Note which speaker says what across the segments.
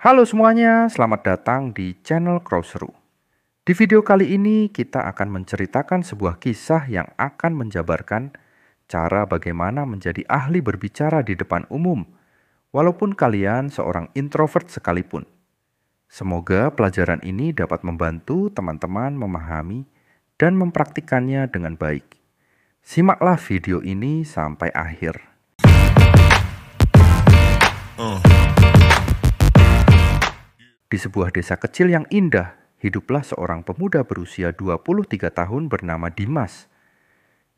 Speaker 1: Halo semuanya, selamat datang di channel Crowseru. Di video kali ini kita akan menceritakan sebuah kisah yang akan menjabarkan cara bagaimana menjadi ahli berbicara di depan umum, walaupun kalian seorang introvert sekalipun. Semoga pelajaran ini dapat membantu teman-teman memahami dan mempraktikannya dengan baik. Simaklah video ini sampai akhir. Di sebuah desa kecil yang indah, hiduplah seorang pemuda berusia 23 tahun bernama Dimas.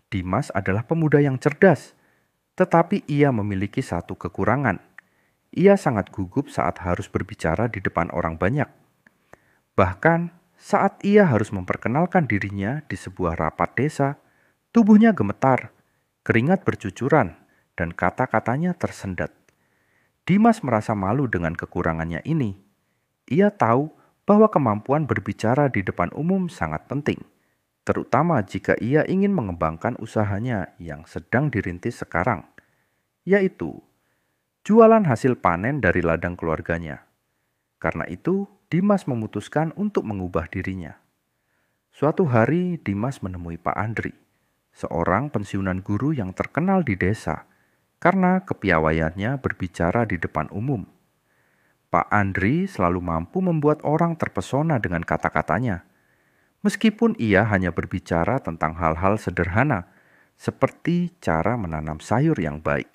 Speaker 1: Dimas adalah pemuda yang cerdas, tetapi ia memiliki satu kekurangan. Ia sangat gugup saat harus berbicara di depan orang banyak. Bahkan saat ia harus memperkenalkan dirinya di sebuah rapat desa, tubuhnya gemetar, keringat bercucuran, dan kata-katanya tersendat. Dimas merasa malu dengan kekurangannya ini. Ia tahu bahwa kemampuan berbicara di depan umum sangat penting, terutama jika ia ingin mengembangkan usahanya yang sedang dirintis sekarang, yaitu jualan hasil panen dari ladang keluarganya. Karena itu, Dimas memutuskan untuk mengubah dirinya. Suatu hari, Dimas menemui Pak Andri, seorang pensiunan guru yang terkenal di desa karena kepiawaiannya berbicara di depan umum. Pak Andri selalu mampu membuat orang terpesona dengan kata-katanya, meskipun ia hanya berbicara tentang hal-hal sederhana, seperti cara menanam sayur yang baik.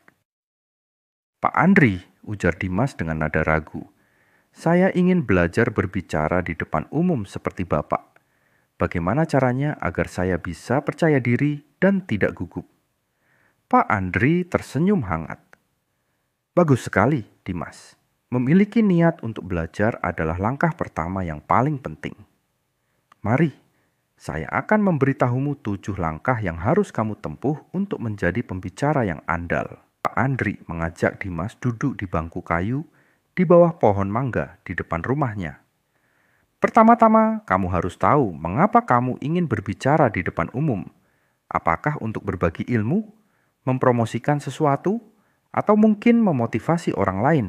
Speaker 1: Pak Andri, ujar Dimas dengan nada ragu, saya ingin belajar berbicara di depan umum seperti Bapak. Bagaimana caranya agar saya bisa percaya diri dan tidak gugup? Pak Andri tersenyum hangat. Bagus sekali, Dimas. Memiliki niat untuk belajar adalah langkah pertama yang paling penting. Mari, saya akan memberitahumu 7 langkah yang harus kamu tempuh untuk menjadi pembicara yang andal. Pak Andri mengajak Dimas duduk di bangku kayu di bawah pohon mangga di depan rumahnya. Pertama-tama, kamu harus tahu mengapa kamu ingin berbicara di depan umum. Apakah untuk berbagi ilmu, mempromosikan sesuatu, atau mungkin memotivasi orang lain?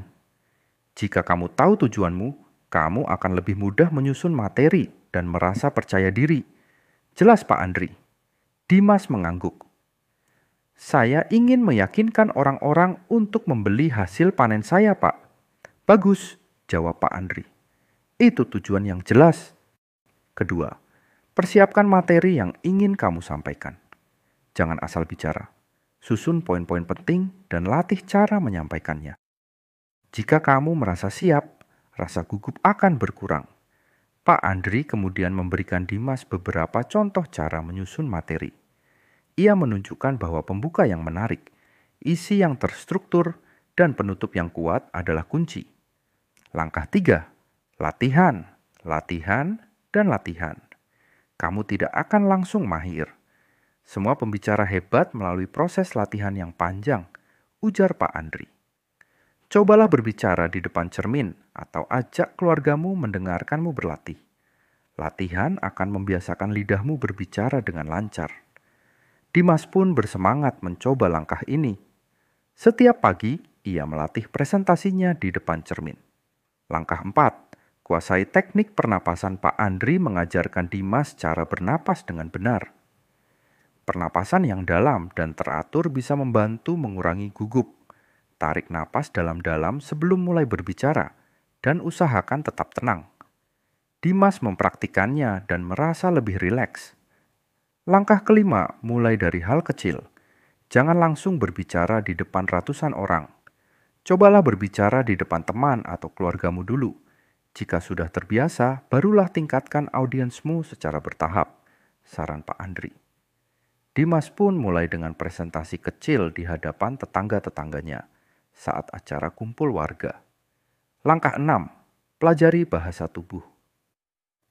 Speaker 1: Jika kamu tahu tujuanmu, kamu akan lebih mudah menyusun materi dan merasa percaya diri. Jelas, Pak Andri. Dimas mengangguk. Saya ingin meyakinkan orang-orang untuk membeli hasil panen saya, Pak. Bagus, jawab Pak Andri. Itu tujuan yang jelas. Kedua, persiapkan materi yang ingin kamu sampaikan. Jangan asal bicara. Susun poin-poin penting dan latih cara menyampaikannya. Jika kamu merasa siap, rasa gugup akan berkurang. Pak Andri kemudian memberikan Dimas beberapa contoh cara menyusun materi. Ia menunjukkan bahwa pembuka yang menarik, isi yang terstruktur, dan penutup yang kuat adalah kunci. Langkah 3, latihan, latihan, dan latihan. Kamu tidak akan langsung mahir. Semua pembicara hebat melalui proses latihan yang panjang, ujar Pak Andri. Cobalah berbicara di depan cermin atau ajak keluargamu mendengarkanmu berlatih. Latihan akan membiasakan lidahmu berbicara dengan lancar. Dimas pun bersemangat mencoba langkah ini. Setiap pagi, ia melatih presentasinya di depan cermin. Langkah 4, kuasai teknik pernapasan. Pak Andri mengajarkan Dimas cara bernapas dengan benar. Pernapasan yang dalam dan teratur bisa membantu mengurangi gugup. Tarik napas dalam-dalam sebelum mulai berbicara, dan usahakan tetap tenang. Dimas mempraktikannya dan merasa lebih rileks. Langkah kelima, mulai dari hal kecil. Jangan langsung berbicara di depan ratusan orang. Cobalah berbicara di depan teman atau keluargamu dulu. Jika sudah terbiasa, barulah tingkatkan audiensmu secara bertahap, saran Pak Andri. Dimas pun mulai dengan presentasi kecil di hadapan tetangga-tetangganya saat acara kumpul warga. Langkah 6, pelajari bahasa tubuh.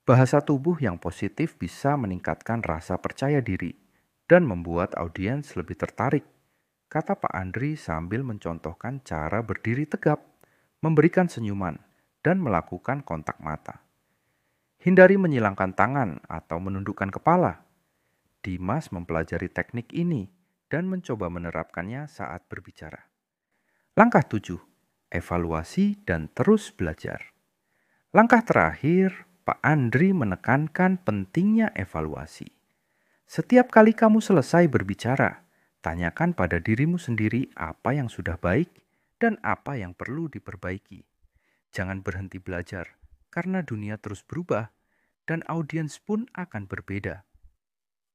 Speaker 1: Bahasa tubuh yang positif bisa meningkatkan rasa percaya diri dan membuat audiens lebih tertarik, kata Pak Andri sambil mencontohkan cara berdiri tegap, memberikan senyuman, dan melakukan kontak mata. Hindari menyilangkan tangan atau menundukkan kepala. Dimas mempelajari teknik ini dan mencoba menerapkannya saat berbicara. Langkah 7, evaluasi dan terus belajar. Langkah terakhir, Pak Andri menekankan pentingnya evaluasi. Setiap kali kamu selesai berbicara, tanyakan pada dirimu sendiri apa yang sudah baik dan apa yang perlu diperbaiki. Jangan berhenti belajar, karena dunia terus berubah dan audiens pun akan berbeda.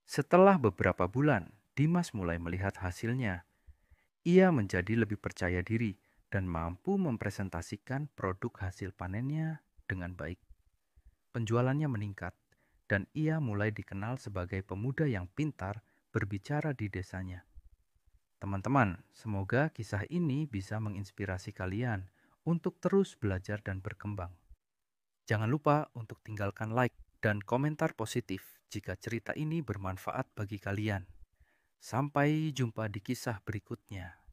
Speaker 1: Setelah beberapa bulan, Dimas mulai melihat hasilnya. Ia menjadi lebih percaya diri dan mampu mempresentasikan produk hasil panennya dengan baik. Penjualannya meningkat, dan ia mulai dikenal sebagai pemuda yang pintar berbicara di desanya. Teman-teman, semoga kisah ini bisa menginspirasi kalian untuk terus belajar dan berkembang. Jangan lupa untuk tinggalkan like dan komentar positif jika cerita ini bermanfaat bagi kalian. Sampai jumpa di kisah berikutnya.